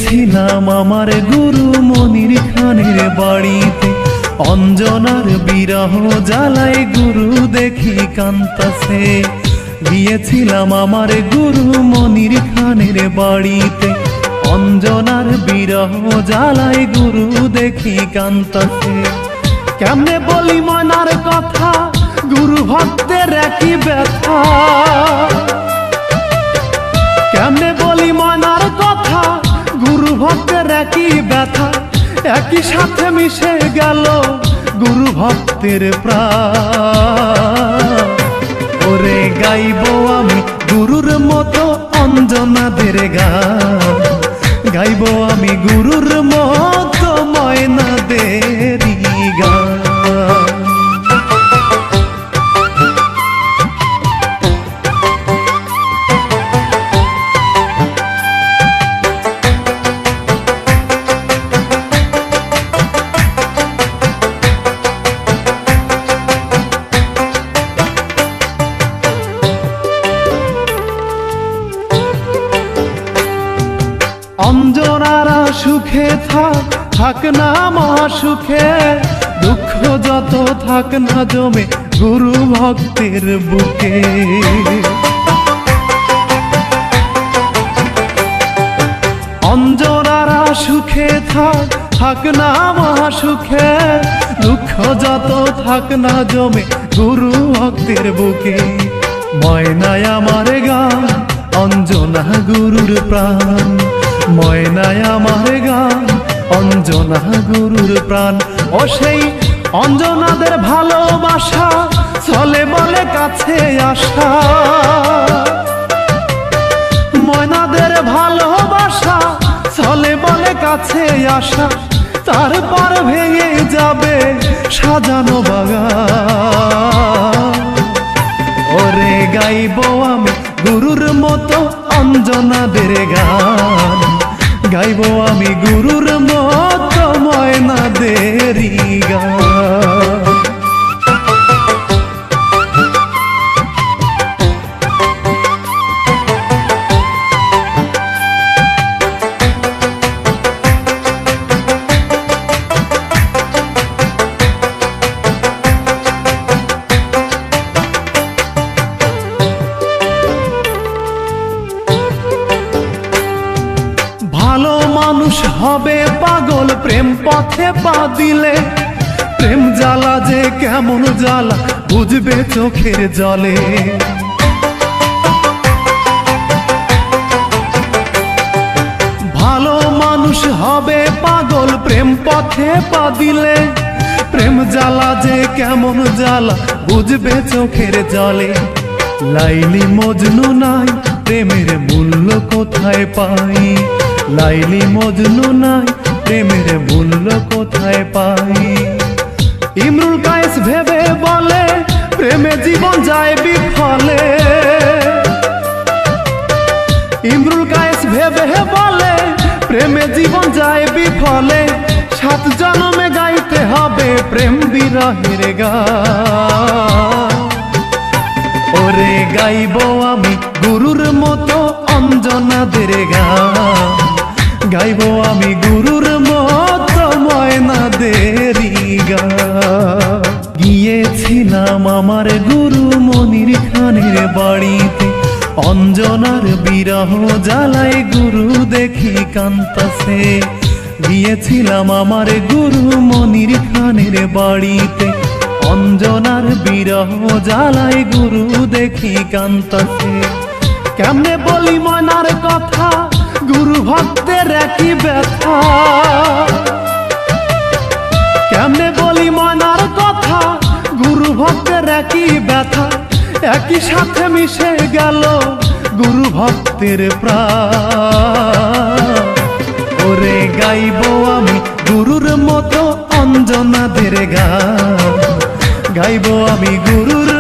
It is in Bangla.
গিয়েছিলাম আমার গুরু মনির খানের বাড়িতে, অঞ্জনার বিরহ জ্বালায় গুরু দেখি কান্তাছে। গিয়েছিলাম আমার গুরু মনির খানের বাড়িতে, অঞ্জনার বিরহ জ্বালায় গুরু দেখি কান্তাছে। কেমনে বলি মনার কথা, গুরু ভক্তের একই ব্যথা। কেমনে বলি মনার কথা, গুরু ভক্তের একই ব্যথা। একই সাথে মিশে গেল গুরু ভক্তের প্রাণ। ওরে গাইব আমি গুরুর মতো অঞ্জনাদের গান, গাইব আমি গুরুর মতো ময়নাদেরই গান। অঞ্জনারা সুখে থাক, থাক না মহাসুখে। দুঃখ যত থাক না জমে গুরু ভক্তের বুকে। অঞ্জনারা সুখে থাক, থাক না মহাসুখে। দুঃখ যত থাক না জমে গুরু ভক্তের বুকে। ময়নায় আমার গান, অঞ্জনা গুরুর প্রাণ। ময়নায় আমার গান, অঞ্জনা গুরুর প্রাণ। ও সেই অঞ্জনাদের ভালোবাসা, চলে বলে কাছে আসা। ময়নাদের ভালোবাসা, চলে বলে কাছে আসা। তারপর ভেঙে যাবে সাজানো বাগান। ওরে গাইব আমি গুরুর মতো অঞ্জনাদের গান, গাইব আমি গুরুর মতো ময়নাদেরই গান। ভালো মানুষ হবে পাগল প্রেম পথে পা দিলে। প্রেম জ্বালা যে কেমন জ্বালা বুঝবে চোখের জলে। ভালো মানুষ হবে পাগল প্রেম পথে পা দিলে। প্রেম জ্বালা যে কেমন জ্বালা বুঝবে চোখের জলে। লাইলি মজনু নাই, প্রেমের মূল্য কোথায় পাই। লাইলি মজনু নাই, প্রেমের মূল্য কোথায় পাই। ইমরুল কায়েস ভেবে বলে প্রেমে জীবন যায় বিফলে। ইমরুল কায়েস ভেবে বলে প্রেমে জীবন যায় বিফলে। 7 জন্মে গাইতে হবে প্রেম বিরহের গান। ওরে গাইব আমি গুরুর মতো অঞ্জনাদের গান, গাইব আমি গুরুর মতো ময়নাদেরই গান। গিয়েছিলাম আমার গুরু মনির খানের বাড়িতে, অঞ্জনার বিরহ জ্বালায় গুরু দেখি কান্তাছে। গিয়েছিলাম আমার গুরু মনির খানের বাড়িতে, অঞ্জনার বিরহ জ্বালায় গুরু দেখি কান্তাছে। কেমনে বলি মনার কথা, গুরু ভক্তের একই ব্যথা। কেমনে বলি মনার কথা, গুরু ভক্তের একই ব্যথা। একই সাথে মিশে গেল গুরু ভক্তের প্রাণ। ওরে গাইব আমি গুরুর মতো অঞ্জনাদের গান, গাইব আমি গুরুর